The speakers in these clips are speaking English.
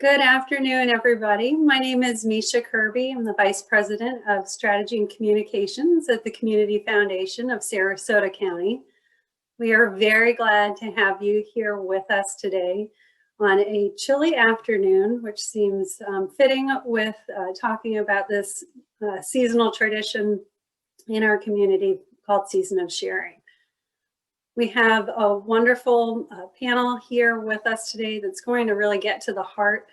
Good afternoon, everybody. My name is Misha Kirby. I'm the Vice President of Strategy and Communications at the Community Foundation of Sarasota County. We are very glad to have you here with us today on a chilly afternoon, which seems fitting with talking about this seasonal tradition in our community called Season of Sharing. We have a wonderful panel here with us today that's going to really get to the heart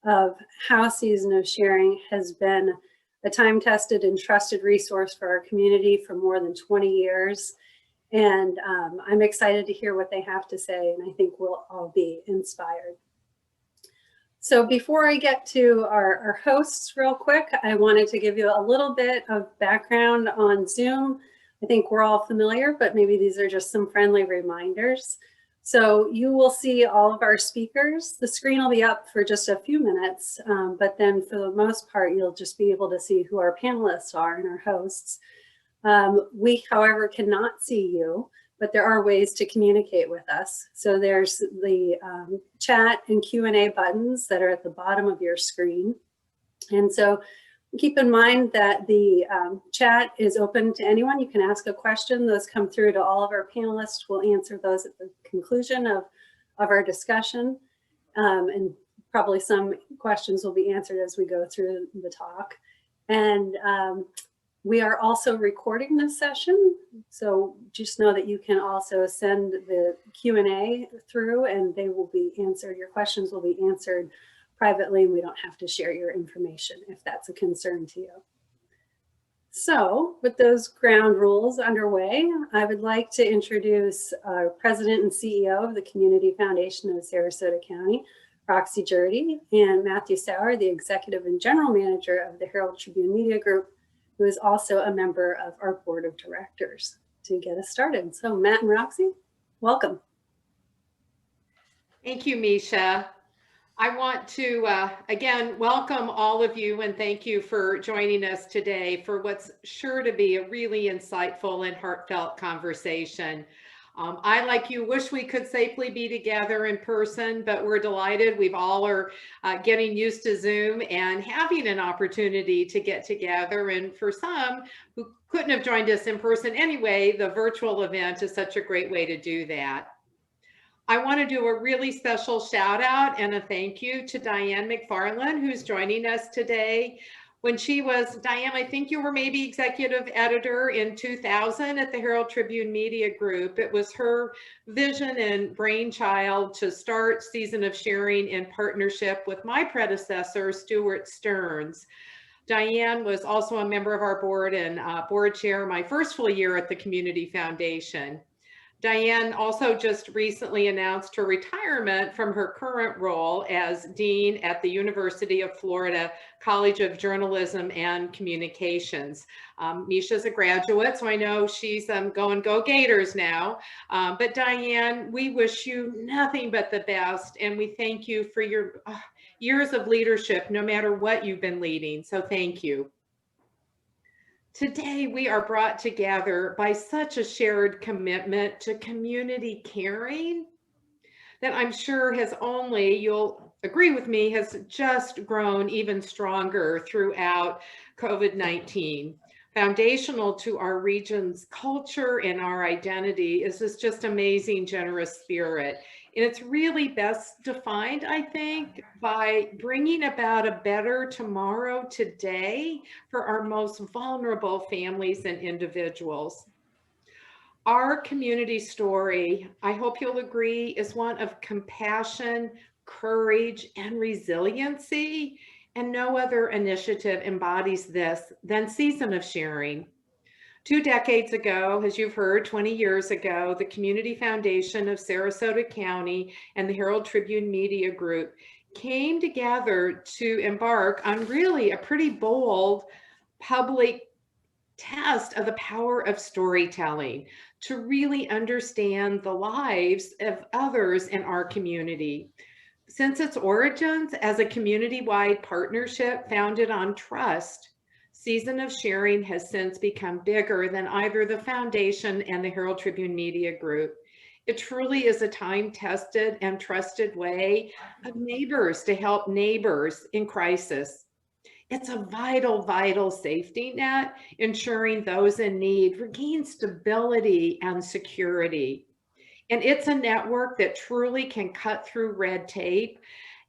of how Season of Sharing has been a time-tested and trusted resource for our community for more than 20 years. And I'm excited to hear what they have to say, and I think we'll all be inspired. So before I get to our hosts real quick, I wanted to give you a little bit of background on Zoom. I think we're all familiar, but maybe these are just some friendly reminders. So you will see all of our speakers. The screen will be up for just a few minutes, but then for the most part, you'll just be able to see who our panelists are and our hosts. We, however, cannot see you, but there are ways to communicate with us. So there's the chat and Q&A buttons that are at the bottom of your screen. And so keep in mind that the chat is open to anyone. You can ask a question. Those come through to all of our panelists. We'll answer those at the conclusion of our discussion. And probably some questions will be answered as we go through the talk. And we are also recording this session. So just know that you can also send the Q&A through and they will be answered. Your questions will be answered privately, and we don't have to share your information if that's a concern to you. So with those ground rules underway, I would like to introduce our President and CEO of the Community Foundation of Sarasota County, Roxy Jurdy, and Matthew Sauer, the Executive and General Manager of the Herald-Tribune Media Group, who is also a member of our Board of Directors, to get us started. So Matt and Roxy, welcome. Thank you, Misha. I want to, again, welcome all of you and thank you for joining us today for what's sure to be a really insightful and heartfelt conversation. I, like you, wish we could safely be together in person, but we're delighted. We've all are getting used to Zoom and having an opportunity to get together. And for some who couldn't have joined us in person anyway, the virtual event is such a great way to do that. I want to do a really special shout out and a thank you to Diane McFarland, who's joining us today. When she was, Diane, I think you were maybe executive editor in 2000 at the Herald-Tribune Media Group. It was her vision and brainchild to start Season of Sharing in partnership with my predecessor, Stuart Stearns. Diane was also a member of our board and board chair my first full year at the Community Foundation. Diane also just recently announced her retirement from her current role as Dean at the University of Florida College of Journalism and Communications. Misha's a graduate, so I know she's going Go Gators now. But Diane, we wish you nothing but the best, and we thank you for your years of leadership, no matter what you've been leading, so thank you. Today, we are brought together by such a shared commitment to community caring that I'm sure has only, you'll agree with me, has just grown even stronger throughout COVID-19. Foundational to our region's culture and our identity is this just amazing, generous spirit. And it's really best defined, I think, by bringing about a better tomorrow today for our most vulnerable families and individuals. Our community story, I hope you'll agree, is one of compassion, courage, and resiliency. And no other initiative embodies this than Season of Sharing. 2 decades ago, as you've heard, 20 years ago, the Community Foundation of Sarasota County and the Herald-Tribune Media Group came together to embark on really a pretty bold public test of the power of storytelling to really understand the lives of others in our community. Since its origins as a community-wide partnership founded on trust, Season of Sharing has since become bigger than either the foundation and the Herald-Tribune Media Group. It truly is a time-tested and trusted way of neighbors to help neighbors in crisis. It's a vital, vital safety net, ensuring those in need regain stability and security. And it's a network that truly can cut through red tape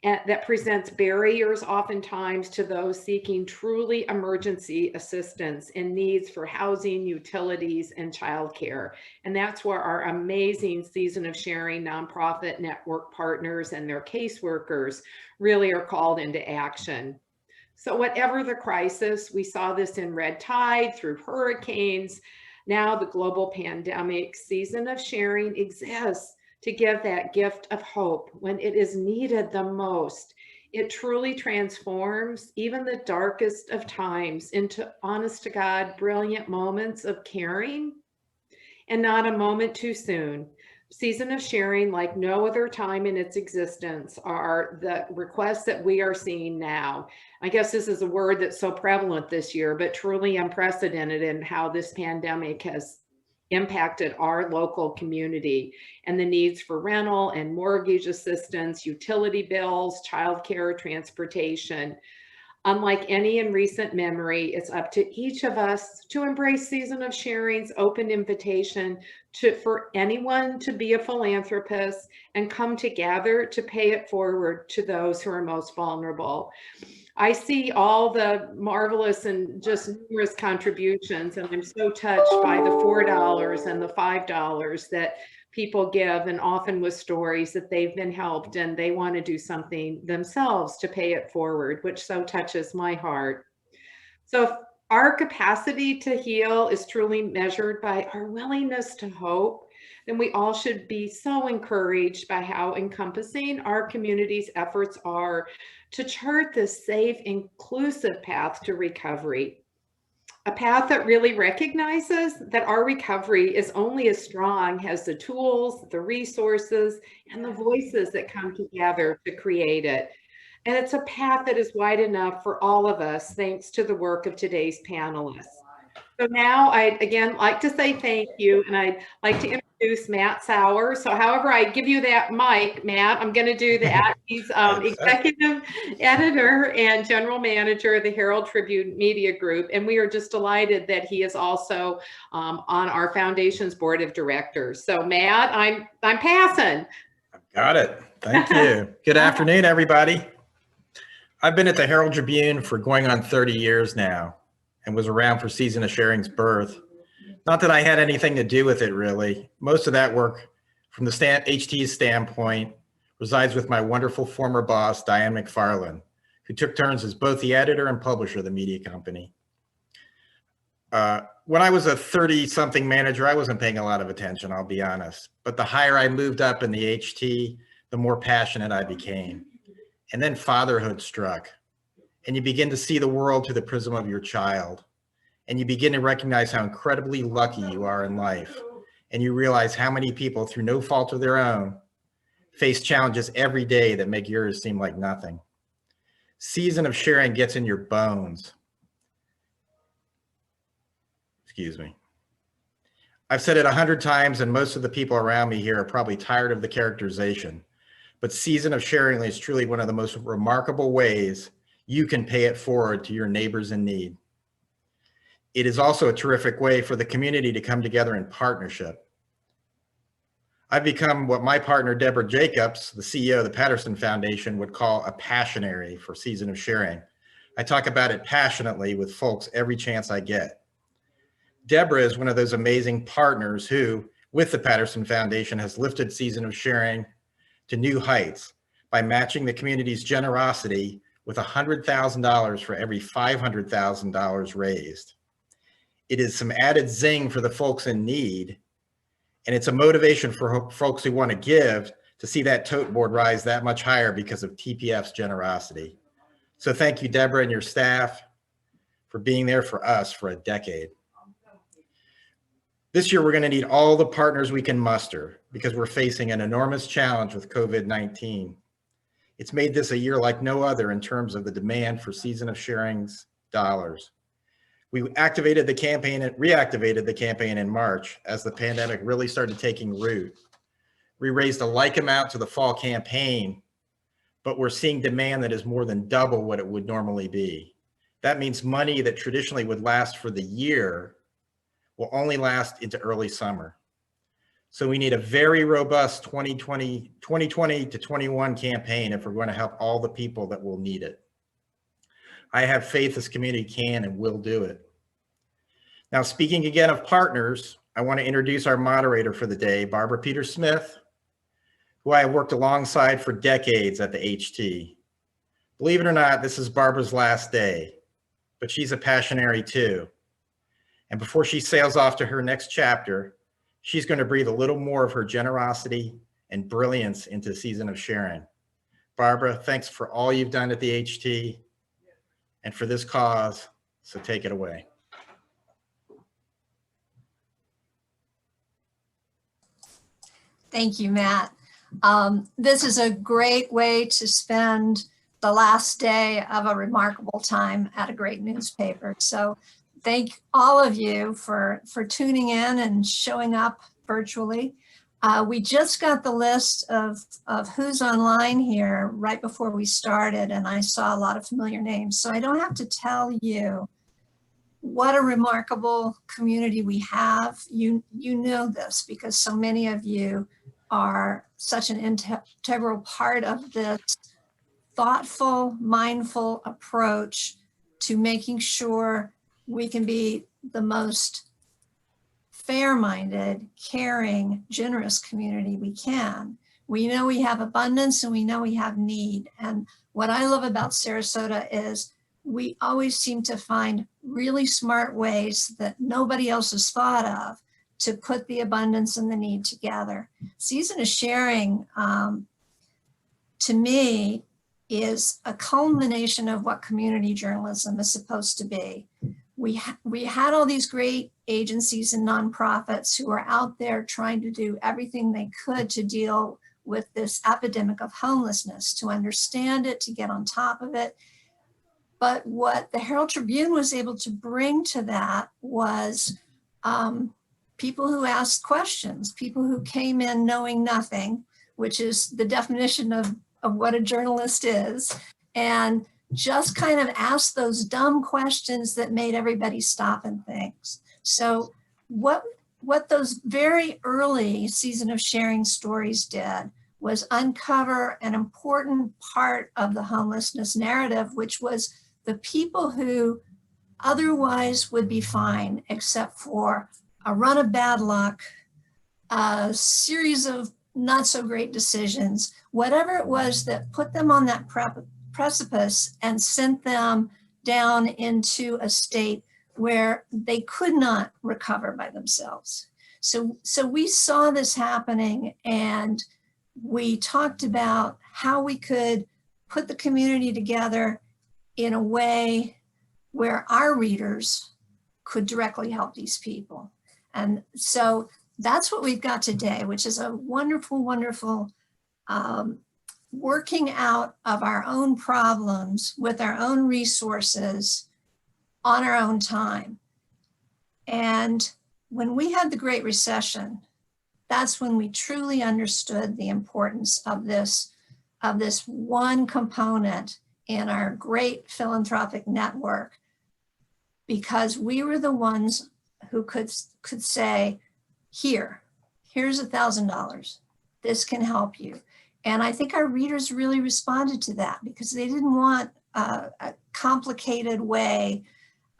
and that presents barriers oftentimes to those seeking truly emergency assistance and needs for housing, utilities, and childcare. And that's where our amazing Season of Sharing nonprofit network partners and their caseworkers really are called into action. So whatever the crisis, we saw this in red tide, through hurricanes, now the global pandemic, Season of Sharing exists to give that gift of hope when it is needed the most. It truly transforms even the darkest of times into, honest to God, brilliant moments of caring, and not a moment too soon. Season of Sharing, like no other time in its existence, are the requests that we are seeing now. I guess this is a word that's so prevalent this year, but truly unprecedented in how this pandemic has impacted our local community and the needs for rental and mortgage assistance, utility bills, childcare, transportation. Unlike any in recent memory, it's up to each of us to embrace Season of Sharing's open invitation for anyone to be a philanthropist and come together to pay it forward to those who are most vulnerable. I see all the marvelous and just numerous contributions, and I'm so touched by the $4 and the $5 that people give, and often with stories that they've been helped and they want to do something themselves to pay it forward, which so touches my heart. So if our capacity to heal is truly measured by our willingness to hope, then we all should be so encouraged by how encompassing our community's efforts are to chart this safe, inclusive path to recovery. A path that really recognizes that our recovery is only as strong as the tools, the resources, and the voices that come together to create it. And it's a path that is wide enough for all of us, thanks to the work of today's panelists. So now I'd again like to say thank you, and I'd like to introduce Matt Sauer. So however I give you that mic, Matt, I'm going to do that. He's executive editor and general manager of the Herald-Tribune Media Group, and we are just delighted that he is also on our foundation's board of directors. So Matt, I'm passing. Got it. Thank you. Good afternoon, everybody. I've been at the Herald-Tribune for going on 30 years now, and was around for Season of Sharing's birth. Not that I had anything to do with it, really. Most of that work, from the HT's standpoint, resides with my wonderful former boss, Diane McFarland, who took turns as both the editor and publisher of the media company. When I was a 30-something manager, I wasn't paying a lot of attention, I'll be honest. But the higher I moved up in the HT, the more passionate I became. And then fatherhood struck. And you begin to see the world through the prism of your child. And you begin to recognize how incredibly lucky you are in life. And you realize how many people, through no fault of their own, face challenges every day that make yours seem like nothing. Season of Sharing gets in your bones. Excuse me. I've said it 100 times, and most of the people around me here are probably tired of the characterization. But Season of Sharing is truly one of the most remarkable ways you can pay it forward to your neighbors in need. It is also a terrific way for the community to come together in partnership. I've become what my partner, Deborah Jacobs, the CEO of the Patterson Foundation, would call a passionary for Season of Sharing. I talk about it passionately with folks every chance I get. Deborah is one of those amazing partners who, with the Patterson Foundation, has lifted Season of Sharing to new heights by matching the community's generosity with $100,000 for every $500,000 raised. It is some added zing for the folks in need, and it's a motivation for folks who want to give to see that tote board rise that much higher because of TPF's generosity. So thank you, Deborah, and your staff for being there for us for a decade. This year, we're going to need all the partners we can muster because we're facing an enormous challenge with COVID-19. It's made this a year like no other in terms of the demand for Season of Sharing's dollars. We reactivated the campaign in March as the pandemic really started taking root. We raised a like amount to the fall campaign, but we're seeing demand that is more than double what it would normally be. That means money that traditionally would last for the year will only last into early summer. So we need a very robust 2020 to 21 campaign if we're going to help all the people that will need it. I have faith this community can and will do it. Now, speaking again of partners, I want to introduce our moderator for the day, Barbara Peter-Smith, who I have worked alongside for decades at the HT. Believe it or not, this is Barbara's last day, but she's a passionary too. And before she sails off to her next chapter, she's going to breathe a little more of her generosity and brilliance into the season of sharing. Barbara, thanks for all you've done at the HT and for this cause, so take it away. Thank you, Matt. This is a great way to spend the last day of a remarkable time at a great newspaper. So thank all of you for tuning in and showing up virtually. We just got the list of who's online here right before we started, and I saw a lot of familiar names. So I don't have to tell you what a remarkable community we have. You know this because so many of you are such an integral part of this thoughtful, mindful approach to making sure we can be the most fair-minded, caring, generous community we can. We know we have abundance and we know we have need. And what I love about Sarasota is we always seem to find really smart ways that nobody else has thought of to put the abundance and the need together. Season of Sharing, to me, is a culmination of what community journalism is supposed to be. We had all these great agencies and nonprofits who are out there trying to do everything they could to deal with this epidemic of homelessness, to understand it, to get on top of it. But what the Herald-Tribune was able to bring to that was people who asked questions, people who came in knowing nothing, which is the definition of what a journalist is, and just kind of asked those dumb questions that made everybody stop and think. So what those very early Season of Sharing stories did was uncover an important part of the homelessness narrative, which was the people who otherwise would be fine, except for a run of bad luck, a series of not so great decisions, whatever it was that put them on that precipice and sent them down into a state where they could not recover by themselves. So we saw this happening, and we talked about how we could put the community together in a way where our readers could directly help these people. And so that's what we've got today, which is a wonderful, wonderful working out of our own problems with our own resources on our own time. And when we had the Great Recession, that's when we truly understood the importance of this one component in our great philanthropic network, because we were the ones who could say, here's $1,000. This can help you. And I think our readers really responded to that because they didn't want a complicated way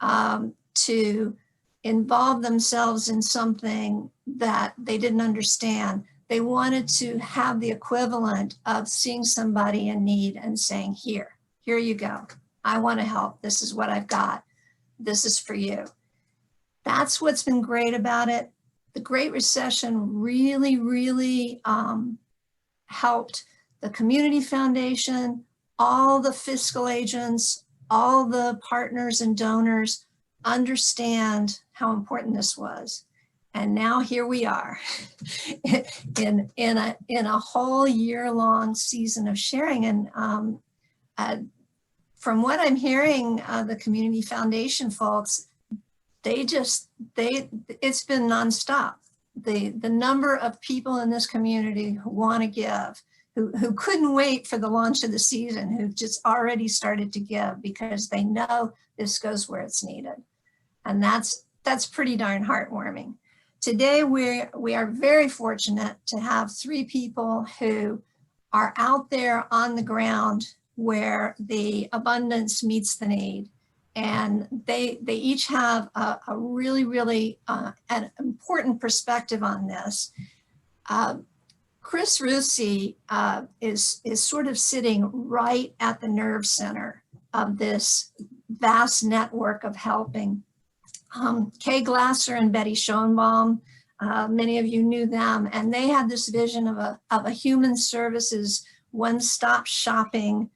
to involve themselves in something that they didn't understand. They wanted to have the equivalent of seeing somebody in need and saying, here you go. I want to help. This is what I've got. This is for you. That's what's been great about it. The Great Recession really, really helped the Community Foundation, all the fiscal agents, all the partners and donors understand how important this was. And now here we are in a whole year-long Season of Sharing. And from what I'm hearing, the Community Foundation folks, it's been nonstop. the number of people in this community who want to give, who couldn't wait for the launch of the season, who just already started to give because they know this goes where it's needed. And that's pretty darn heartwarming. Today, we are very fortunate to have 3 people who are out there on the ground where the abundance meets the need. And they each have a really, really an important perspective on this. Chris Rusi is sort of sitting right at the nerve center of this vast network of helping. Kay Glasser and Betty Schoenbaum, many of you knew them, and they had this vision of a human services one-stop shopping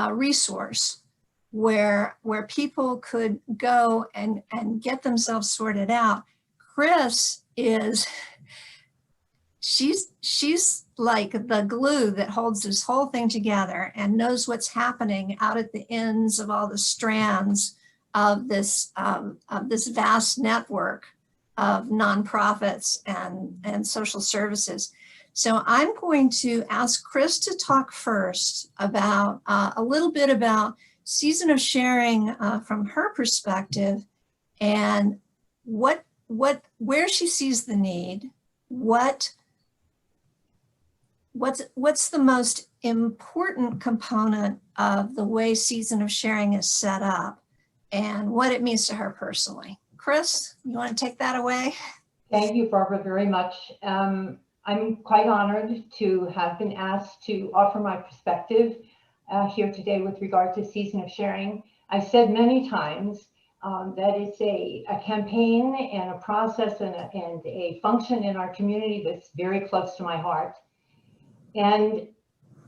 resource where people could go and get themselves sorted out. Chris she's like the glue that holds this whole thing together and knows what's happening out at the ends of all the strands of this vast network of nonprofits and social services. So I'm going to ask Chris to talk first about a little bit about Season of Sharing from her perspective, and where she sees the need, what's the most important component of the way Season of Sharing is set up, and what it means to her personally. Chris, you want to take that away? Thank you, Barbara, very much. I'm quite honored to have been asked to offer my perspective here today with regard to Season of Sharing. I've said many times that it's a campaign and a process and a function in our community that's very close to my heart. And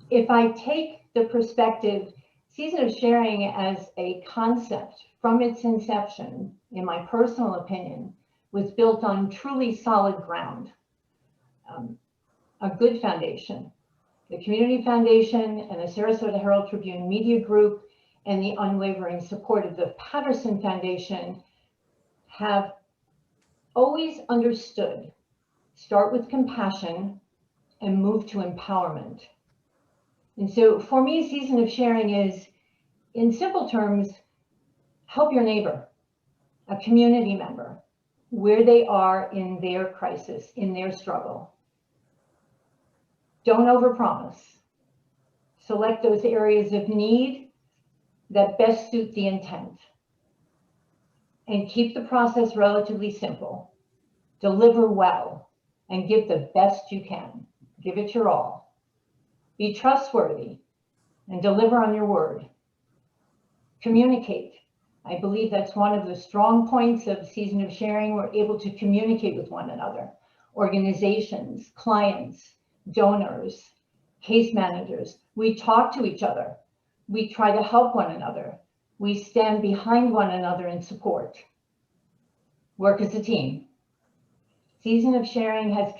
if I take the perspective, Season of Sharing as a concept from its inception, in my personal opinion, was built on truly solid ground, a good foundation. The Community Foundation and the Sarasota Herald-Tribune Media Group and the unwavering support of the Patterson Foundation have always understood, start with compassion and move to empowerment. And so for me, Season of Sharing is, in simple terms, help your neighbor, a community member, where they are in their crisis, in their struggle. Don't overpromise. Select those areas of need that best suit the intent. And keep the process relatively simple. Deliver well and give the best you can. Give it your all. Be trustworthy and deliver on your word. Communicate. I believe that's one of the strong points of Season of Sharing. We're able to communicate with one another, organizations, clients, donors, case managers. We talk to each other. We try to help one another. We stand behind one another in support. Work as a team. Season of Sharing has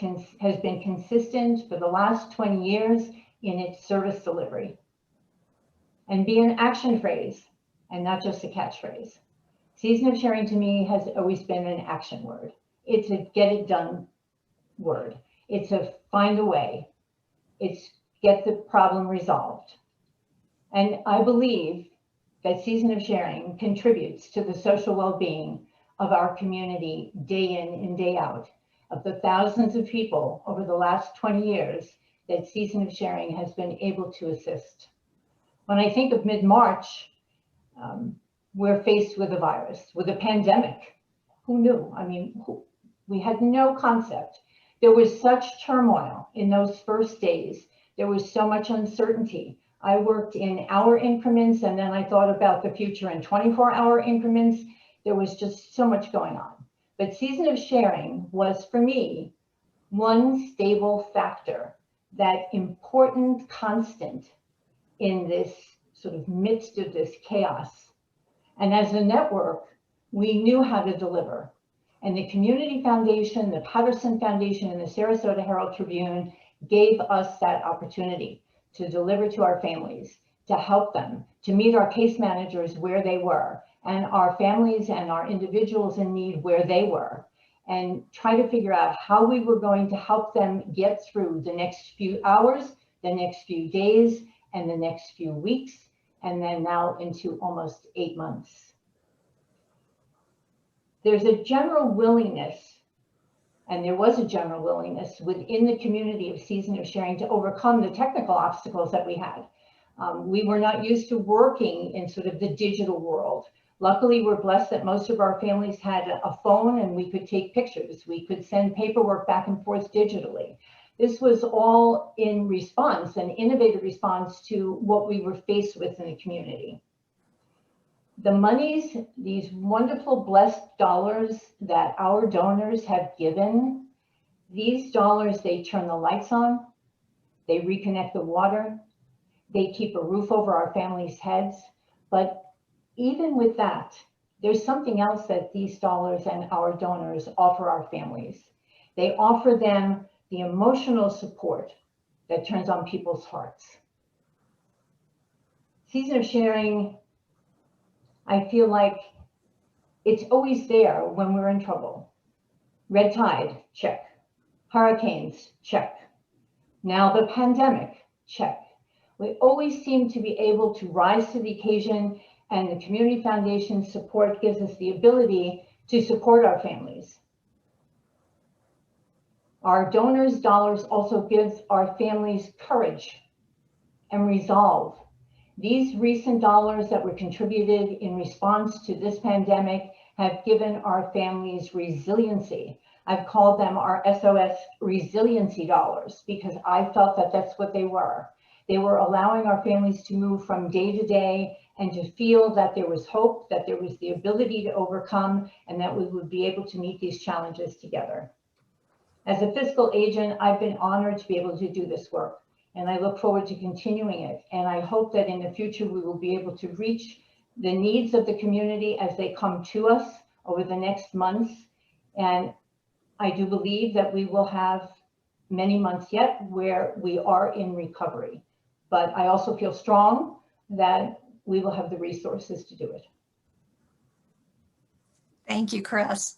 been consistent for the last 20 years in its service delivery. And be an action phrase and not just a catchphrase. Season of Sharing to me has always been an action word. It's a get it done word. It's a find a way. It's get the problem resolved. And I believe that Season of Sharing contributes to the social well-being of our community day in and day out. Of the thousands of people over the last 20 years that Season of Sharing has been able to assist. When I think of mid-March, we're faced with a virus, with a pandemic. Who knew? I mean, we had no concept. There was such turmoil in those first days. There was so much uncertainty. I worked in hour increments, and then I thought about the future in 24-hour increments. There was just so much going on. But Season of Sharing was, for me, one stable factor, that important constant in this sort of midst of this chaos. And as a network, we knew how to deliver. And the Community Foundation, the Patterson Foundation, and the Sarasota Herald-Tribune gave us that opportunity to deliver to our families, to help them, to meet our case managers where they were, and our families and our individuals in need where they were. and try to figure out how we were going to help them get through the next few hours, the next few days, and the next few weeks, and then now into almost 8 months. There's a general willingness, and there was a general willingness within the community of Season of Sharing to overcome the technical obstacles that we had. We were not used to working in sort of the digital world. Luckily, we're blessed that most of our families had a phone and we could take pictures. We could send paperwork back and forth digitally. This was all in response, an innovative response to what we were faced with in the community. The monies, these wonderful blessed dollars that our donors have given, these dollars, they turn the lights on, they reconnect the water, they keep a roof over our families' heads. But even with that, there's something else that these dollars and our donors offer our families. They offer them the emotional support that turns on people's hearts. Season of Sharing, I feel like it's always there when we're in trouble. Red tide, check. Hurricanes, check. Now the pandemic, check. We always seem to be able to rise to the occasion, and the Community Foundation support gives us the ability to support our families. Our donors' dollars also give our families courage and resolve. These recent dollars that were contributed in response to this pandemic have given our families resiliency. I've called them our SOS resiliency dollars because I felt that that's what they were. They were allowing our families to move from day to day and to feel that there was hope, that there was the ability to overcome, and that we would be able to meet these challenges together. As a fiscal agent, I've been honored to be able to do this work, and I look forward to continuing it. And I hope that in the future, we will be able to reach the needs of the community as they come to us over the next months. And I do believe that we will have many months yet where we are in recovery. But I also feel strong that we will have the resources to do it. Thank you, Chris.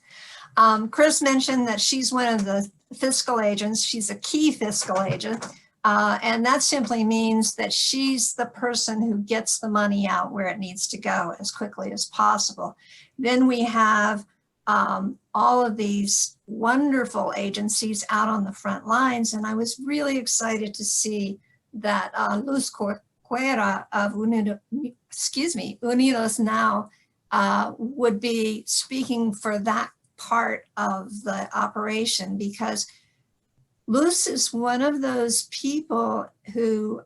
Chris mentioned that she's one of the fiscal agents. She's a key fiscal agent. And that simply means that she's the person who gets the money out where it needs to go as quickly as possible. Then we have all of these wonderful agencies out on the front lines. And I was really excited to see that Luz Corcuera of Unidos Now would be speaking for that part of the operation, because Luz is one of those people who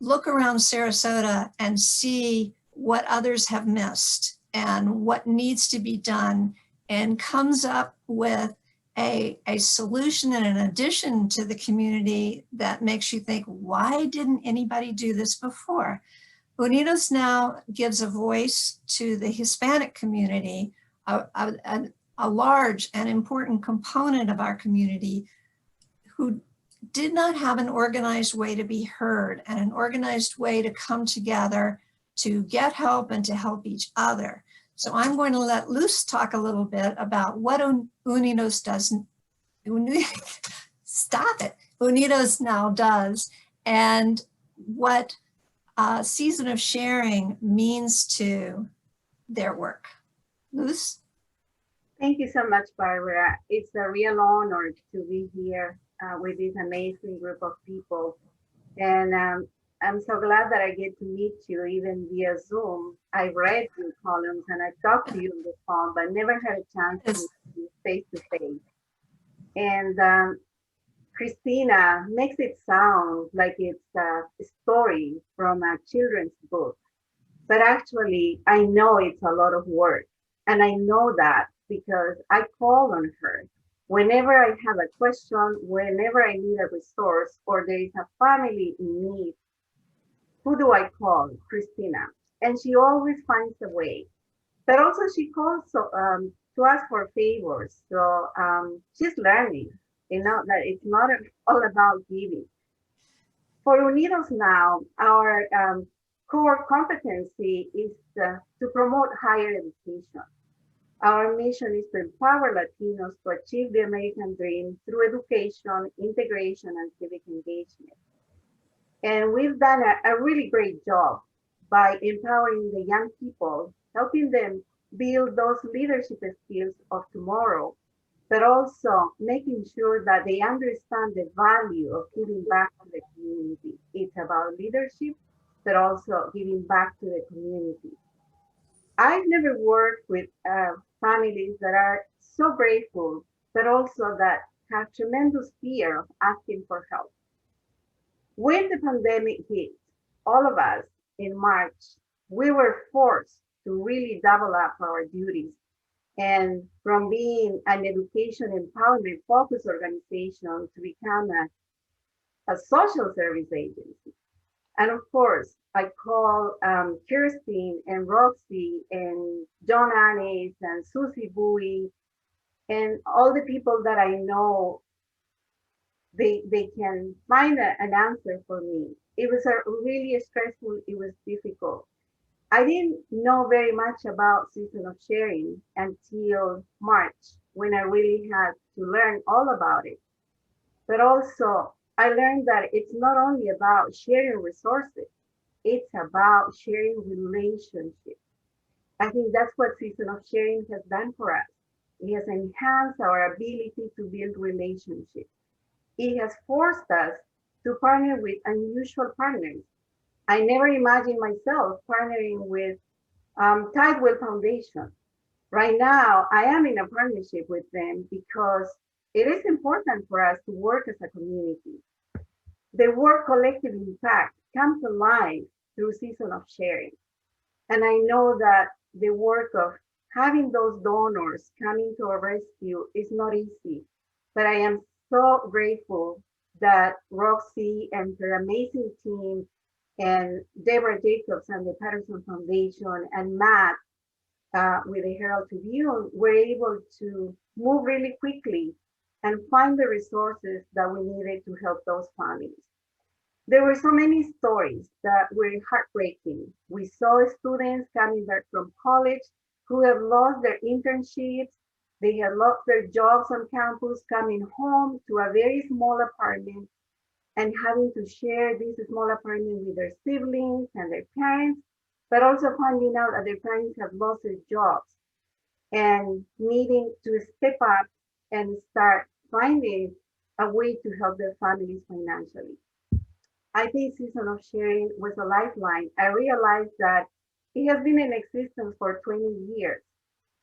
look around Sarasota and see what others have missed and what needs to be done, and comes up with a solution and an addition to the community that makes you think, why didn't anybody do this before? Unidos Now gives a voice to the Hispanic community, a large and important component of our community who did not have an organized way to be heard and an organized way to come together to get help and to help each other. So I'm going to let Luz talk a little bit about what Unidos does. Stop it. Unidos Now does, and what Season of Sharing means to their work. Luz? Thank you so much, Barbara. It's a real honor to be here with this amazing group of people. And I'm so glad that I get to meet you even via Zoom. I read your columns and I talked to you on the phone, but never had a chance to meet you face to face. And Christina makes it sound like it's a story from a children's book. But actually, I know it's a lot of work. And I know that because I call on her. Whenever I have a question, whenever I need a resource, or there is a family in need, who do I call? Christina. And she always finds a way. But also she calls to ask for favors. So she's learning, you know, that it's not all about giving. For Unidos Now, our core competency is to promote higher education. Our mission is to empower Latinos to achieve the American dream through education, integration, and civic engagement. And we've done a really great job by empowering the young people, helping them build those leadership skills of tomorrow, but also making sure that they understand the value of giving back to the community. It's about leadership, but also giving back to the community. I've never worked with families that are so grateful, but also that have tremendous fear of asking for help. When the pandemic hit, all of us in March, we were forced to really double up our duties. And from being an education empowerment focused organization to become a social service agency. And of course, I call Kirsten and Roxy and John Annis and Susie Bowie and all the people that I know, they can find an answer for me. It was really stressful, it was difficult. I didn't know very much about Season of Sharing until March, when I really had to learn all about it. But also, I learned that it's not only about sharing resources, it's about sharing relationships. I think that's what Season of Sharing has done for us. It has enhanced our ability to build relationships. It has forced us to partner with unusual partners. I never imagined myself partnering with Tidewell Foundation. Right now, I am in a partnership with them because it is important for us to work as a community. The word collective impact comes alive through Season of Sharing. And I know that the work of having those donors coming to our rescue is not easy, but I am so grateful that Roxy and her amazing team and Deborah Jacobs and the Patterson Foundation and Matt with the Herald-Tribune were able to move really quickly and find the resources that we needed to help those families. There were so many stories that were heartbreaking. We saw students coming back from college who have lost their internships. They had lost their jobs on campus, coming home to a very small apartment and having to share this small apartment with their siblings and their parents, but also finding out that their parents have lost their jobs and needing to step up and start finding a way to help their families financially. I think Season of Sharing was a lifeline. I realized that it has been in existence for 20 years.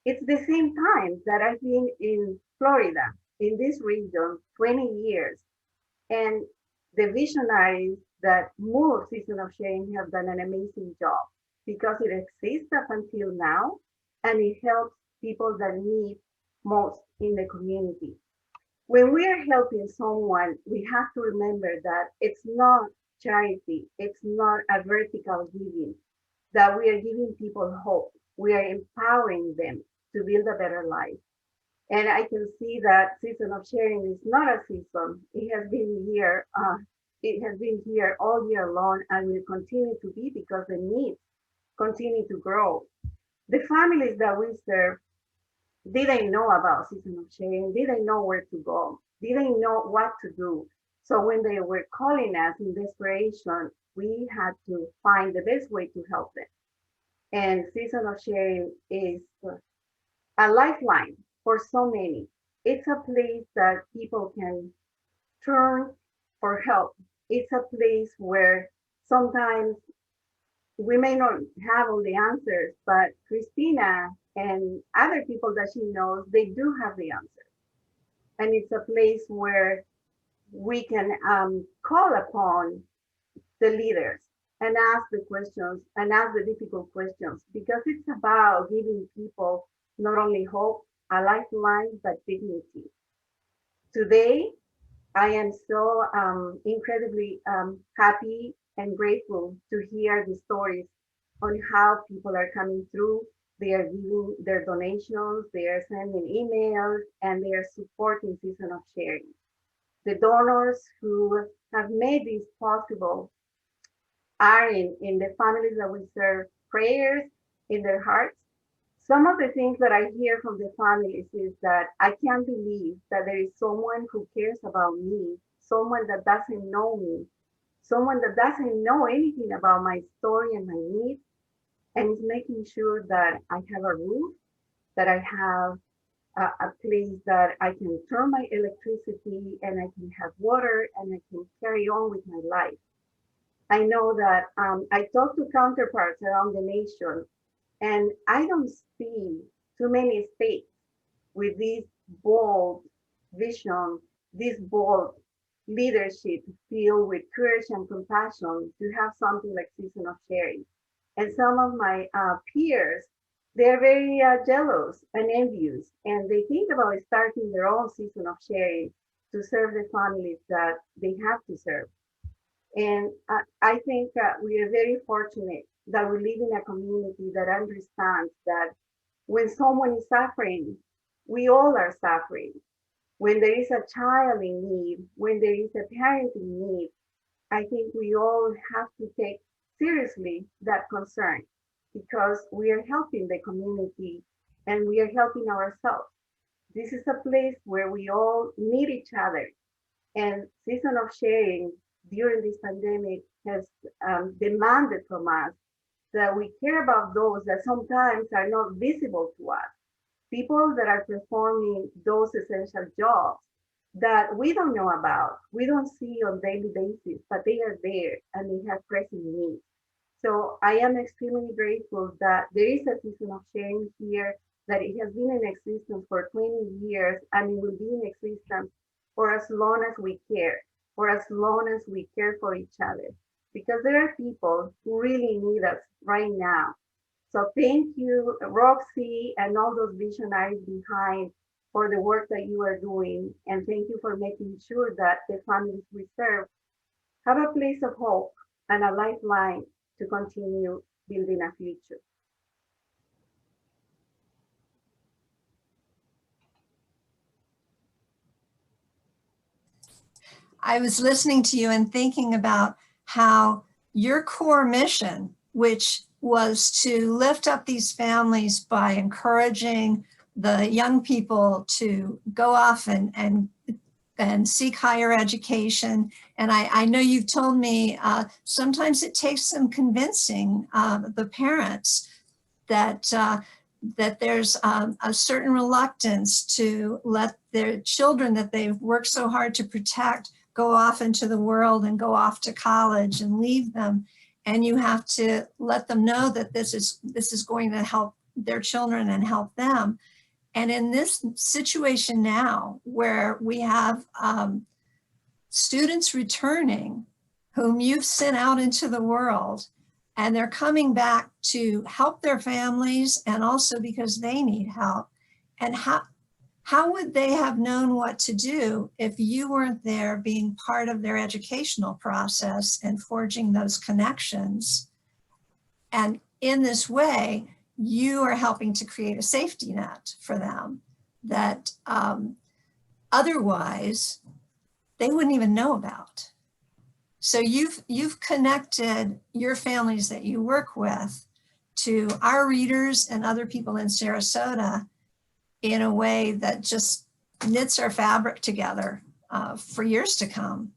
It's the same time that I've been in Florida, in this region, 20 years. And the visionaries that moved Season of Sharing have done an amazing job because it exists up until now and it helps people that need most in the community. When we are helping someone, we have to remember that it's not charity, it's not a vertical giving, that we are giving people hope. We are empowering them to build a better life. And I can see that Season of Sharing is not a season. It has been here. It has been here all year long and will continue to be because the needs continue to grow. The families that we serve, did they know about Season of Sharing? Did they know where to go? Did they know what to do? So when they were calling us in desperation, we had to find the best way to help them. And Season of Sharing is a lifeline for so many. It's a place that people can turn for help. It's a place where sometimes we may not have all the answers, but Christina and other people that she knows, they do have the answers. And it's a place where we can call upon the leaders and ask the questions and ask the difficult questions, because it's about giving people not only hope, a lifeline, but dignity. Today, I am so incredibly happy and grateful to hear the stories on how people are coming through. They are giving their donations, they are sending emails, and they are supporting Season of Sharing. The donors who have made this possible are in the families that we serve, prayers in their hearts, some of the things that I hear from the families is that I can't believe that there is someone who cares about me, someone that doesn't know me, someone that doesn't know anything about my story and my needs, and is making sure that I have a roof, that I have a place that I can turn my electricity and I can have water and I can carry on with my life. I know that I talk to counterparts around the nation, and I don't see too many states with this bold vision, this bold leadership filled with courage and compassion to have something like Season of Sharing. And some of my peers, they're very jealous and envious, and they think about starting their own Season of Sharing to serve the families that they have to serve. And I think we are very fortunate that we live in a community that understands that when someone is suffering, we all are suffering. When there is a child in need, when there is a parent in need, I think we all have to take seriously that concern, because we are helping the community and we are helping ourselves. This is a place where we all need each other. And Season of Sharing during this pandemic has demanded from us that we care about those that sometimes are not visible to us. People that are performing those essential jobs that we don't know about, we don't see on daily basis, but they are there and they have pressing needs. So I am extremely grateful that there is a Season of Sharing here, that it has been in existence for 20 years and it will be in existence for as long as we care, for as long as we care for each other, because there are people who really need us right now. So thank you, Roxy, and all those visionaries behind for the work that you are doing. And thank you for making sure that the families we serve have a place of hope and a lifeline to continue building a future. I was listening to you and thinking about how your core mission, which was to lift up these families by encouraging the young people to go off and seek higher education. And I know you've told me sometimes it takes some convincing the parents that that there's a certain reluctance to let their children that they've worked so hard to protect go off into the world and go off to college and leave them. And you have to let them know that this is going to help their children and help them. And in this situation now, where we have students returning whom you've sent out into the world, and they're coming back to help their families and also because they need help. And how would they have known what to do if you weren't there being part of their educational process and forging those connections? And in this way, you are helping to create a safety net for them that otherwise they wouldn't even know about. So you've connected your families that you work with to our readers and other people in Sarasota in a way that just knits our fabric together for years to come.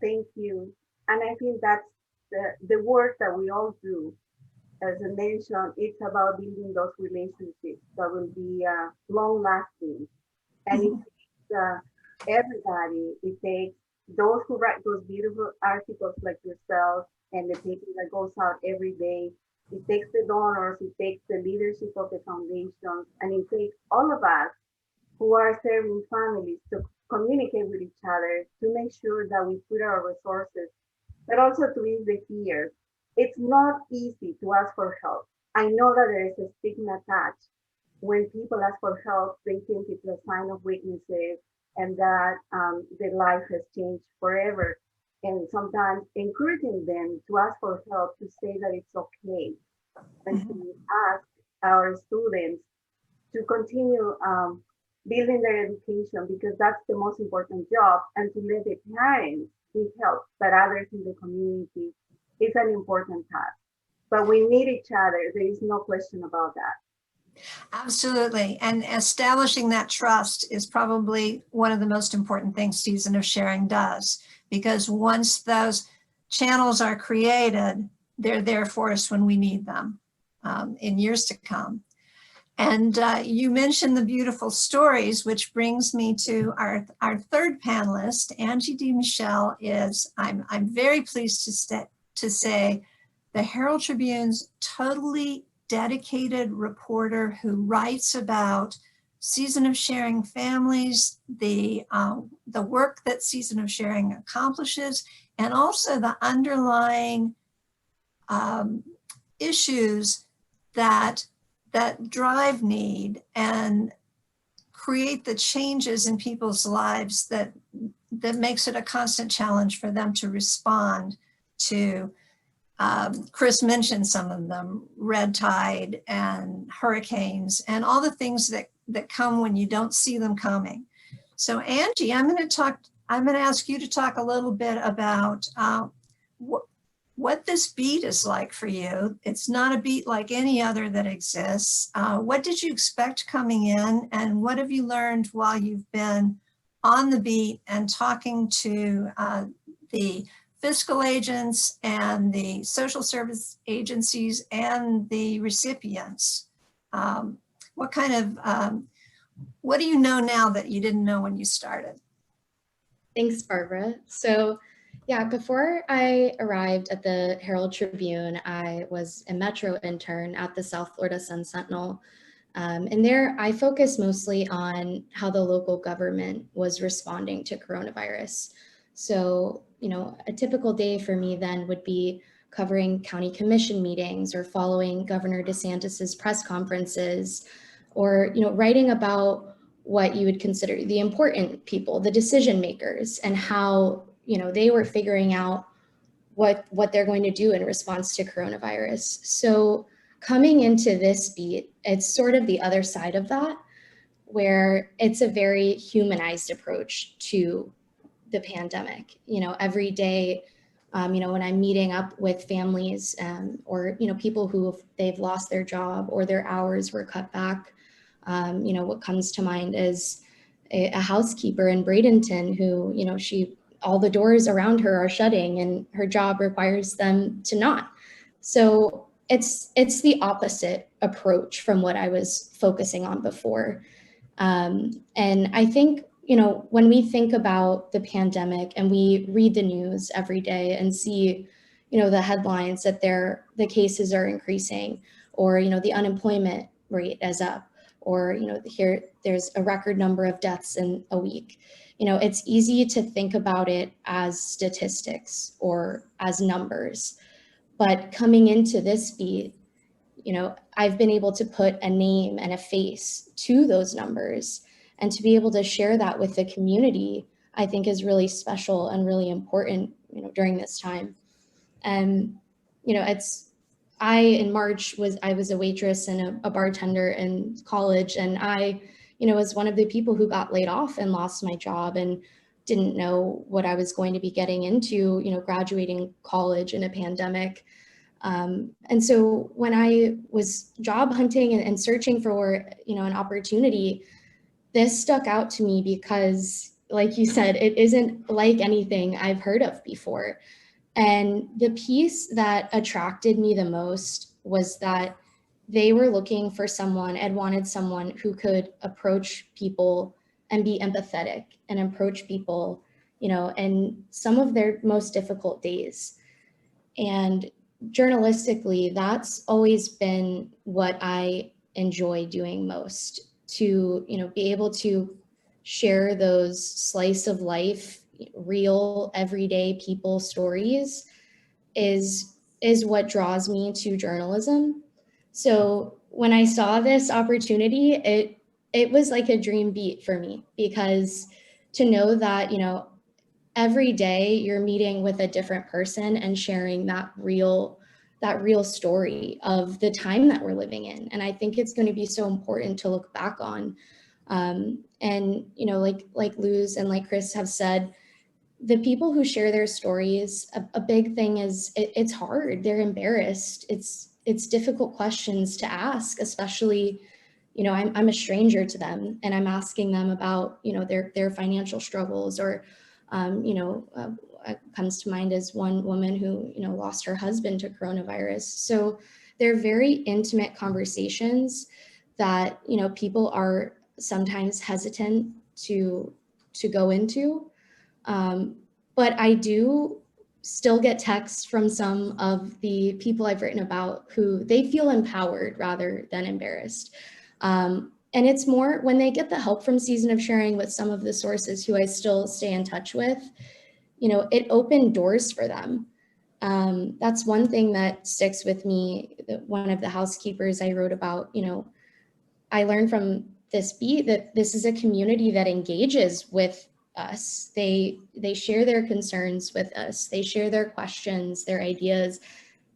Thank you. And I think that's the work that we all do as a nation. It's about building those relationships that will be long lasting. And it takes everybody. It takes those who write those beautiful articles like yourself and the paper that goes out every day. It takes the donors, it takes the leadership of the foundations, and it takes all of us who are serving families to communicate with each other, to make sure that we put our resources, but also to ease the fears. It's not easy to ask for help. I know that there is a stigma attached. When people ask for help, they think it's a sign of weaknesses and that their life has changed forever. And sometimes encouraging them to ask for help, to say that it's okay, and to ask our students to continue building their education, because that's the most important job, and to let the parents be helped, but others in the community is an important task. but we need each other. There is no question about that. Absolutely. And establishing that trust is probably one of the most important things Season of Sharing does, because once those channels are created, they're there for us when we need them in years to come. And you mentioned the beautiful stories, which brings me to our third panelist. Angie DeMichelle is, I'm very pleased to say, the Herald-Tribune's totally dedicated reporter who writes about Season of Sharing families, the work that Season of Sharing accomplishes, and also the underlying issues that drive need and create the changes in people's lives that makes it a constant challenge for them to respond to. Chris mentioned some of them, red tide and hurricanes and all the things that come when you don't see them coming. So Angie, I'm going to ask you to talk a little bit about what this beat is like for you. It's not a beat like any other that exists. What did you expect coming in, and what have you learned while you've been on the beat and talking to the fiscal agents and the social service agencies and the recipients? What do you know now that you didn't know when you started? Thanks, Barbara. So yeah, before I arrived at the Herald-Tribune, I was a Metro intern at the South Florida Sun-Sentinel. And there I focused mostly on how the local government was responding to coronavirus. So, a typical day for me then would be covering county commission meetings or following Governor DeSantis's press conferences, or, writing about what you would consider the important people, the decision makers, and how, they were figuring out what they're going to do in response to coronavirus. So coming into this beat, it's sort of the other side of that, where it's a very humanized approach to the pandemic. Every day, when I'm meeting up with families or, people who they've lost their job or their hours were cut back, what comes to mind is a housekeeper in Bradenton who, all the doors around her are shutting and her job requires them to not. So it's the opposite approach from what I was focusing on before. And I think, when we think about the pandemic and we read the news every day and see, the headlines that the cases are increasing, or, the unemployment rate is up, or, here there's a record number of deaths in a week. It's easy to think about it as statistics or as numbers, but coming into this beat, I've been able to put a name and a face to those numbers, and to be able to share that with the community, I think is really special and really important, during this time. And, in March I was a waitress and a bartender in college, and I, was one of the people who got laid off and lost my job and didn't know what I was going to be getting into, graduating college in a pandemic. And so when I was job hunting and searching for, an opportunity, this stuck out to me because, like you said, it isn't like anything I've heard of before. And the piece that attracted me the most was that they were looking for someone and wanted someone who could approach people and be empathetic and approach people, in some of their most difficult days. And journalistically, that's always been what I enjoy doing most, to, be able to share those slice of life, real everyday people stories is what draws me to journalism. So when I saw this opportunity, it was like a dream beat for me, because to know that, every day you're meeting with a different person and sharing that real story of the time that we're living in. And I think it's going to be so important to look back on. And, like Luz and like Chris have said, the people who share their stories, a big thing is it's hard. They're embarrassed. It's difficult questions to ask, especially, you know, I'm a stranger to them and I'm asking them about, you know, their financial struggles, or, you know, comes to mind as one woman who, you know, lost her husband to coronavirus. So they're very intimate conversations that, you know, people are sometimes hesitant to go into. But I do still get texts from some of the people I've written about who they feel empowered rather than embarrassed. And it's more when they get the help from Season of Sharing with some of the sources who I still stay in touch with, you know, it opened doors for them. That's one thing that sticks with me. One of the housekeepers I wrote about, you know, I learned from this beat that this is a community that engages with us. They share their concerns with us. They share their questions, their ideas.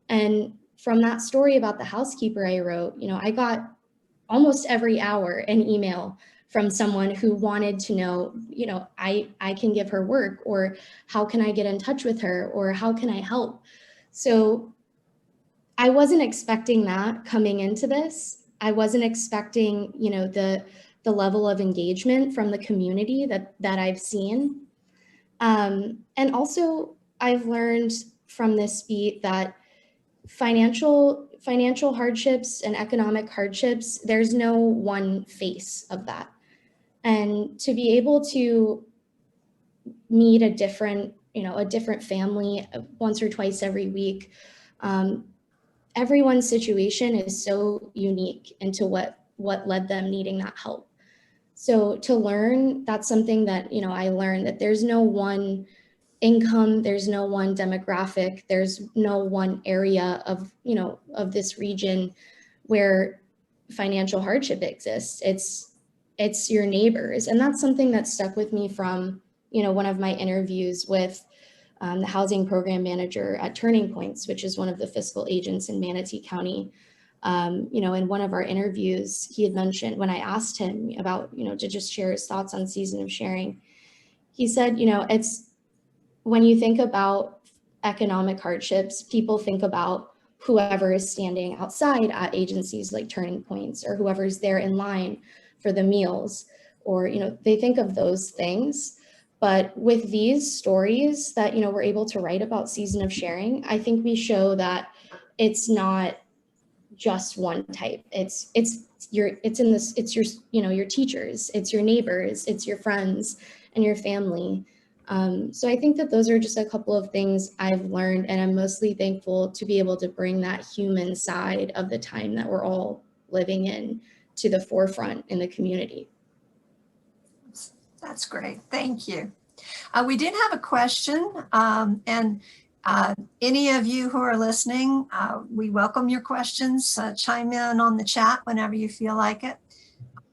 And from that story about the housekeeper I wrote, you know, I got almost every hour an email from someone who wanted to know, you know, I can give her work, or how can I get in touch with her, or how can I help? So I wasn't expecting that coming into this. I wasn't expecting, you know, the level of engagement from the community that I've seen. And also I've learned from this beat that financial hardships and economic hardships, there's no one face of that. And to be able to meet a different family once or twice every week, everyone's situation is so unique into what led them needing that help. So to learn, that's something that, you know, I learned that there's no one income, there's no one demographic, there's no one area of, you know, of this region where financial hardship exists. It's your neighbors. And that's something that stuck with me from, you know, one of my interviews with the housing program manager at Turning Points, which is one of the fiscal agents in Manatee County. You know, in one of our interviews, he had mentioned, when I asked him about, you know, to just share his thoughts on Season of Sharing, he said, you know, it's when you think about economic hardships, people think about whoever is standing outside at agencies like Turning Points, or whoever's there in line for the meals, or, you know, they think of those things. But with these stories that, you know, we're able to write about Season of Sharing, I think we show that it's not just one type. It's your, you know, your teachers, it's your neighbors, it's your friends and your family. So I think that those are just a couple of things I've learned, and I'm mostly thankful to be able to bring that human side of the time that we're all living in to the forefront in the community. That's great. Thank you. We did have a question, and any of you who are listening, we welcome your questions. Chime in on the chat whenever you feel like it.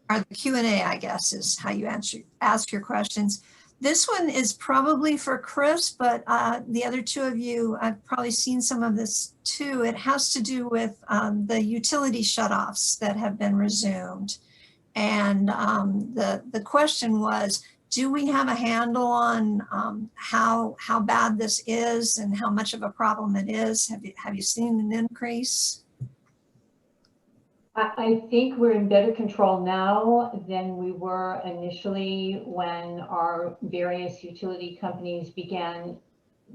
Or the Q&A, I guess, is how you ask your questions. This one is probably for Chris, but the other two of you, I've probably seen some of this too. It has to do with the utility shutoffs that have been resumed. And the question was, do we have a handle on how bad this is and how much of a problem it is? Have you seen an increase? I think we're in better control now than we were initially when our various utility companies began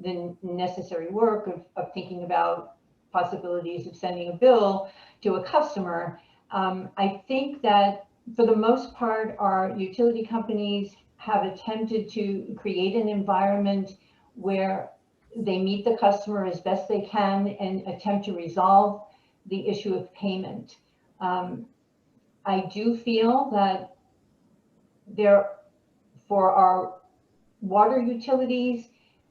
the necessary work of thinking about possibilities of sending a bill to a customer. I think that for the most part, our utility companies have attempted to create an environment where they meet the customer as best they can and attempt to resolve the issue of payment. I do feel that for our water utilities,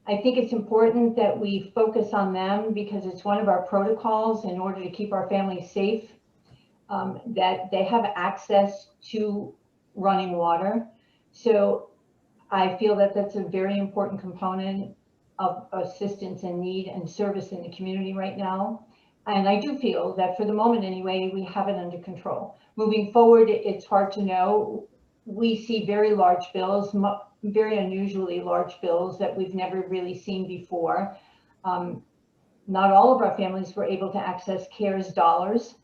I think it's important that we focus on them because it's one of our protocols in order to keep our families safe, that they have access to running water. So I feel that that's a very important component of assistance and need and service in the community right now. And I do feel that for the moment anyway, we have it under control. Moving forward, it's hard to know. We see very large bills. very unusually large bills that we've never really seen before. Not all of our families were able to access CARES dollars,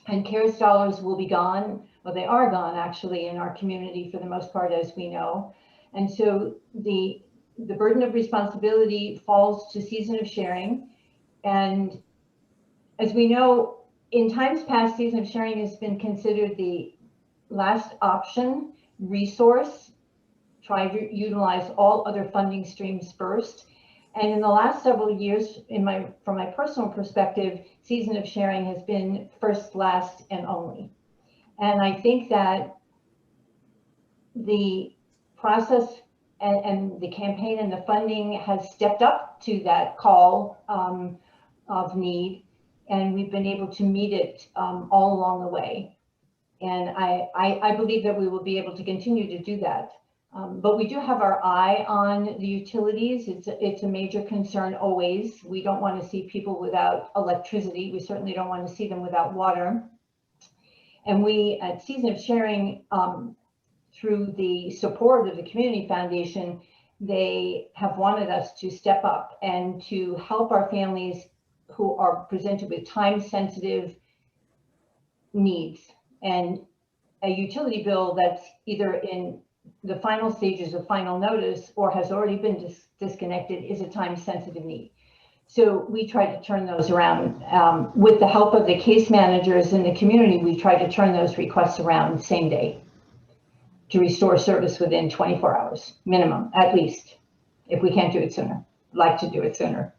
and CARES dollars will be gone. Well, they are gone actually in our community for the most part, as we know. And so the burden of responsibility falls to Season of Sharing. And as we know, in times past, Season of Sharing has been considered the last option resource. Try to utilize all other funding streams first. And in the last several years, from my personal perspective, Season of Sharing has been first, last, and only. And I think that the process and the campaign and the funding has stepped up to that call of need, and we've been able to meet it all along the way. And I believe that we will be able to continue to do that. But we do have our eye on the utilities. It's a major concern always. We don't want to see people without electricity. We certainly don't want to see them without water. And we at Season of Sharing, through the support of the Community Foundation, they have wanted us to step up and to help our families who are presented with time-sensitive needs. And a utility bill that's either in the final stages of final notice or has already been disconnected is a time-sensitive need. So we try to turn those around. With the help of the case managers in the community, we try to turn those requests around same day to restore service within 24 hours minimum, at least. If we can't do it sooner, like to do it sooner.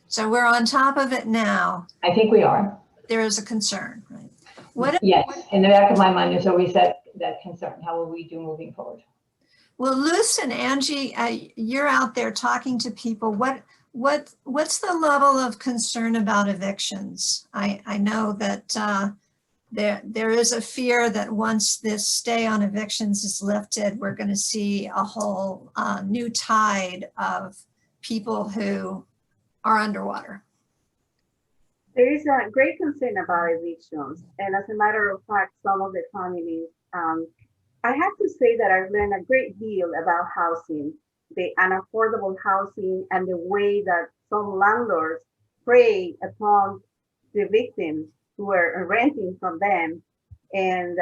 So we're on top of it now. I think we are. There is a concern, right? Yes, in the back of my mind, there's always that concern. How will we do moving forward? Well, Luz and Angie, you're out there talking to people. What's the level of concern about evictions? I know that there is a fear that once this stay on evictions is lifted, we're going to see a whole new tide of people who are underwater. There is a great concern about evictions. And as a matter of fact, some of the families, I have to say that I've learned a great deal about housing, the unaffordable housing, and the way that some landlords prey upon the victims who are renting from them. And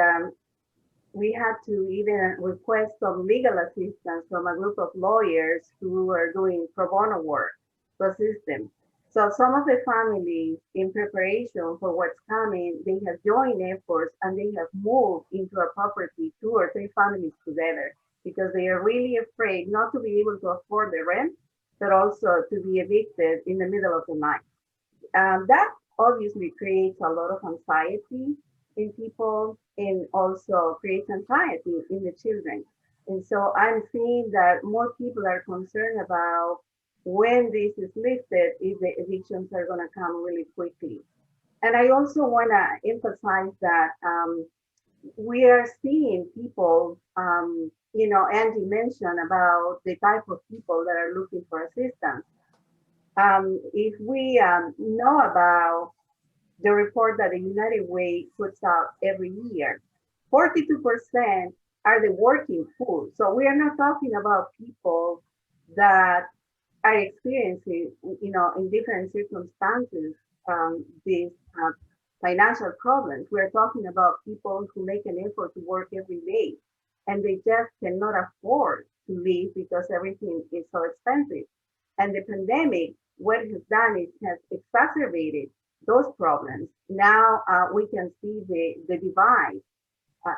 we had to even request some legal assistance from a group of lawyers who are doing pro bono work to assist them. So some of the families, in preparation for what's coming, they have joined efforts and they have moved into a property, 2 or 3 families together, because they are really afraid not to be able to afford the rent, but also to be evicted in the middle of the night. That obviously creates a lot of anxiety in people and also creates anxiety in the children. And so I'm seeing that more people are concerned about when this is lifted, if the evictions are going to come really quickly. And I also want to emphasize that we are seeing people, Angie mentioned about the type of people that are looking for assistance. If we know about the report that the United Way puts out every year, 42% are the working poor. So we are not talking about people that are experiencing, in different circumstances, these financial problems. We're talking about people who make an effort to work every day, and they just cannot afford to live because everything is so expensive. And the pandemic, what it has done is has exacerbated those problems. Now we can see the divide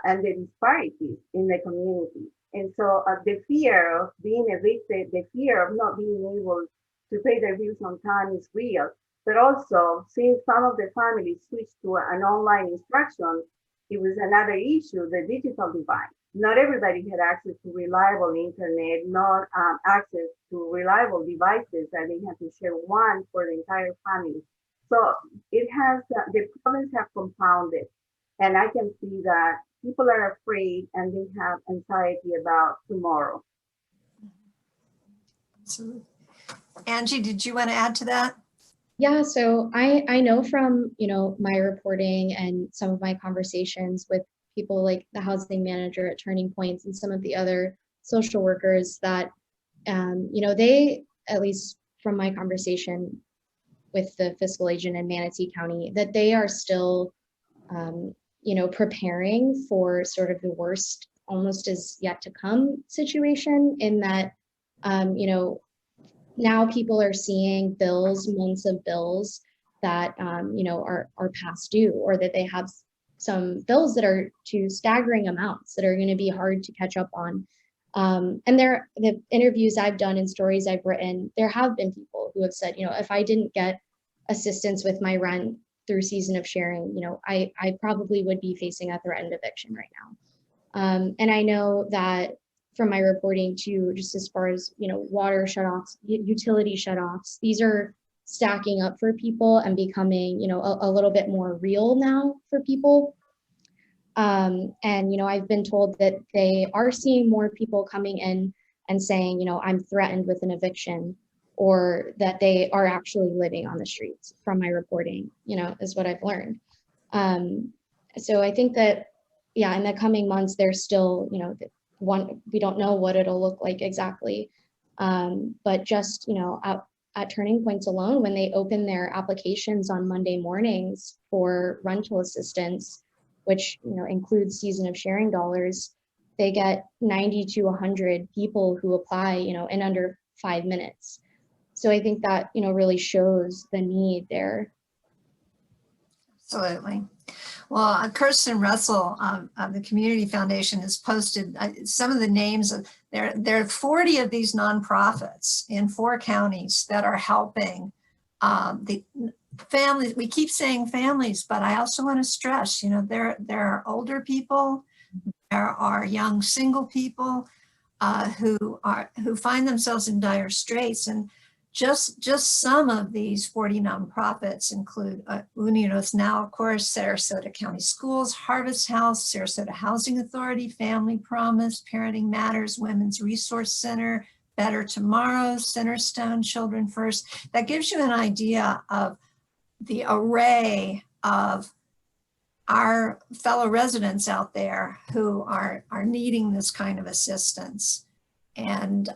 and the disparities in the community. And so the fear of being evicted, the fear of not being able to pay their bills on time is real. But also, since some of the families switched to an online instruction, it was another issue, the digital divide. Not everybody had access to reliable internet, not access to reliable devices, and they had to share one for the entire family. So it has, the problems have compounded. And I can see that people are afraid and they have anxiety about tomorrow. Absolutely. Angie, did you want to add to that? Yeah, so I know from, my reporting and some of my conversations with people like the housing manager at Turning Points and some of the other social workers that, you know, they, at least from my conversation with the fiscal agent in Manatee County, that they are still, you know, preparing for sort of the worst almost is yet to come situation, in that, you know, now people are seeing bills, months of bills that, you know, are past due, or that they have some bills that are to staggering amounts that are going to be hard to catch up on. And the interviews I've done and stories I've written, there have been people who have said, you know, if I didn't get assistance with my rent through Season of Sharing, you know, I probably would be facing a threatened eviction right now. And I know that from my reporting too, just as far as, you know, water shutoffs, utility shutoffs, these are stacking up for people and becoming, you know, a little bit more real now for people. And, you know, I've been told that they are seeing more people coming in and saying, you know, I'm threatened with an eviction, or that they are actually living on the streets from my reporting, you know, is what I've learned. So I think that, yeah, in the coming months, there's still, you know, we don't know what it'll look like exactly. But just, you know, at Turning Points alone, when they open their applications on Monday mornings for rental assistance, which, you know, includes Season of Sharing dollars, they get 90 to 100 people who apply, you know, in under 5 minutes. So I think that, you know, really shows the need there. Absolutely. Well, Kirsten Russell of the Community Foundation has posted some of the names of, there are 40 of these nonprofits in 4 counties that are helping the families. We keep saying families, but I also want to stress, you know, there are older people, there are young single people who find themselves in dire straits. And just some of these 40 nonprofits include Unidos Now, of course, Sarasota County Schools, Harvest House, Sarasota Housing Authority, Family Promise, Parenting Matters, Women's Resource Center, Better Tomorrow, Centerstone, Children First. That gives you an idea of the array of our fellow residents out there who are needing this kind of assistance. And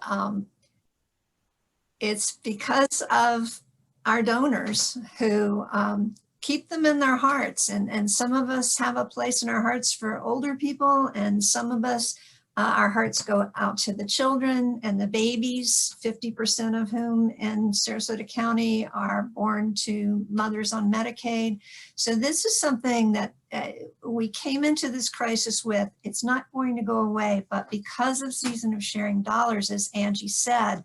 it's because of our donors who keep them in their hearts. And some of us have a place in our hearts for older people, and some of us, our hearts go out to the children and the babies, 50% of whom in Sarasota County are born to mothers on Medicaid. So this is something that we came into this crisis with. It's not going to go away, but because of Season of Sharing dollars, as Angie said,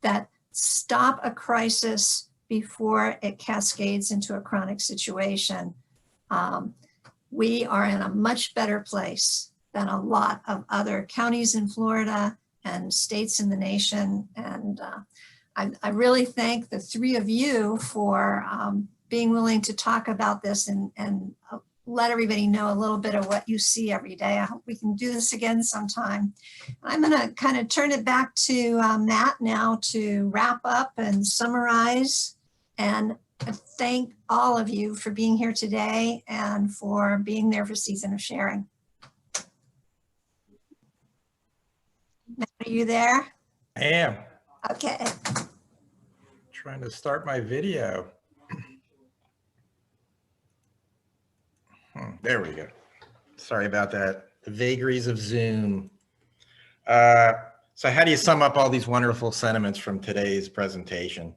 that stop a crisis before it cascades into a chronic situation. We are in a much better place than a lot of other counties in Florida and states in the nation. And I really thank the 3 of you for being willing to talk about this and let everybody know a little bit of what you see every day. I hope we can do this again sometime. I'm going to kind of turn it back to Matt now to wrap up and summarize, and thank all of you for being here today and for being there for Season of Sharing. Matt, are you there? I am. Okay. Trying to start my video. There we go. Sorry about that. The vagaries of Zoom. So how do you sum up all these wonderful sentiments from today's presentation?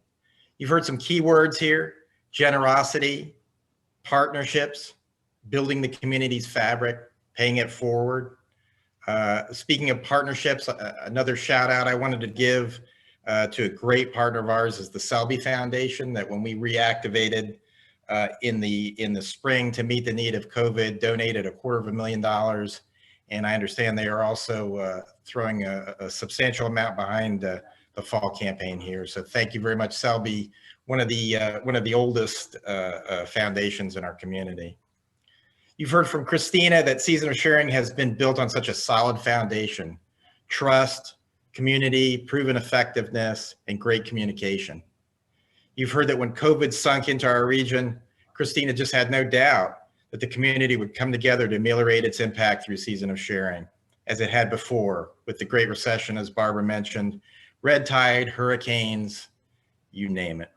You've heard some key words here: generosity, partnerships, building the community's fabric, paying it forward. Speaking of partnerships, another shout out I wanted to give to a great partner of ours is the Selby Foundation, that when we reactivated in the spring to meet the need of COVID, donated $250,000. And I understand they are also throwing a substantial amount behind the fall campaign here. So thank you very much, Selby, one of the oldest foundations in our community. You've heard from Christina that Season of Sharing has been built on such a solid foundation: trust, community, proven effectiveness, and great communication. You've heard that when COVID sunk into our region, Christina just had no doubt that the community would come together to ameliorate its impact through Season of Sharing. as it had before with the Great Recession, as Barbara mentioned, red tide, hurricanes, you name it.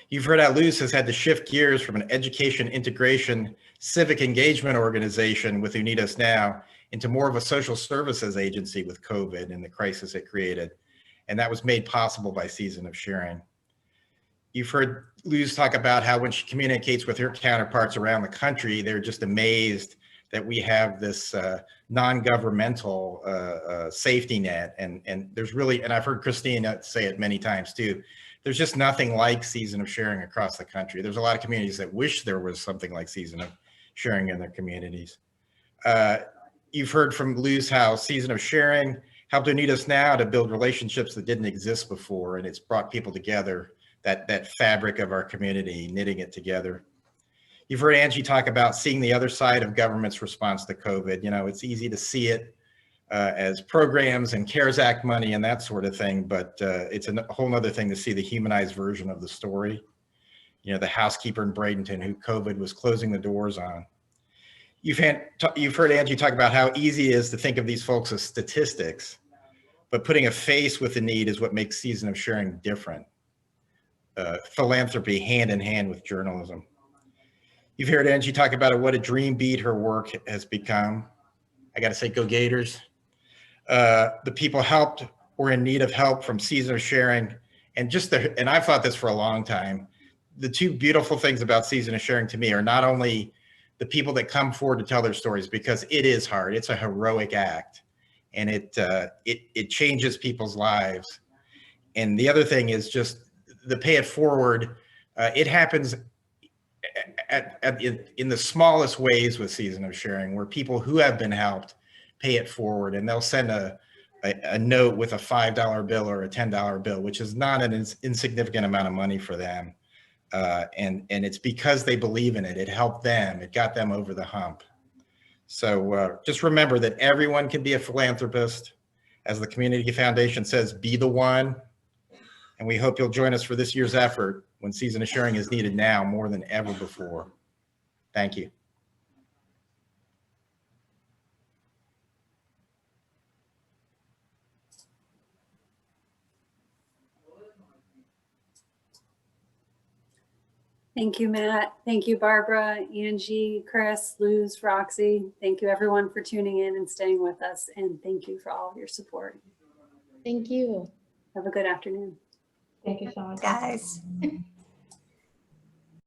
You've heard how Luz has had to shift gears from an education integration civic engagement organization with Unidos Now into more of a social services agency with COVID and the crisis it created. And that was made possible by Season of Sharing. You've heard Luz talk about how when she communicates with her counterparts around the country, they're just amazed that we have this non-governmental safety net. And there's really, and I've heard Christina say it many times too, there's just nothing like Season of Sharing across the country. There's a lot of communities that wish there was something like Season of Sharing in their communities. You've heard from Luz how Season of Sharing helped Unidos Now to build relationships that didn't exist before, and it's brought people together, that fabric of our community, knitting it together. You've heard Angie talk about seeing the other side of government's response to COVID. You know, it's easy to see it as programs and CARES Act money and that sort of thing, but it's a whole nother thing to see the humanized version of the story. You know, the housekeeper in Bradenton who COVID was closing the doors on. You've heard Angie talk about how easy it is to think of these folks as statistics, but putting a face with the need is what makes Season of Sharing different. Philanthropy hand in hand with journalism. You've heard Angie talk about what a dream beat her work has become. I got to say, go Gators. The people helped or in need of help from Season of Sharing, and and I've thought this for a long time. The two beautiful things about Season of Sharing to me are not only the people that come forward to tell their stories, because it is hard. It's a heroic act, and it changes people's lives. And the other thing is just the pay it forward. It happens in the smallest ways with Season of Sharing, where people who have been helped pay it forward, and they'll send a note with a $5 bill or a $10 bill, which is not an insignificant amount of money for them. And it's because they believe in it. It helped them. It got them over the hump. So just remember that everyone can be a philanthropist. As the Community Foundation says, be the one. And we hope you'll join us for this year's effort when Season of Sharing is needed now more than ever before. Thank you. Thank you, Matt. Thank you, Barbara, Angie, Chris, Luz, Roxy. Thank you, everyone, for tuning in and staying with us. And thank you for all of your support. Thank you. Have a good afternoon. Thank you so much. Guys.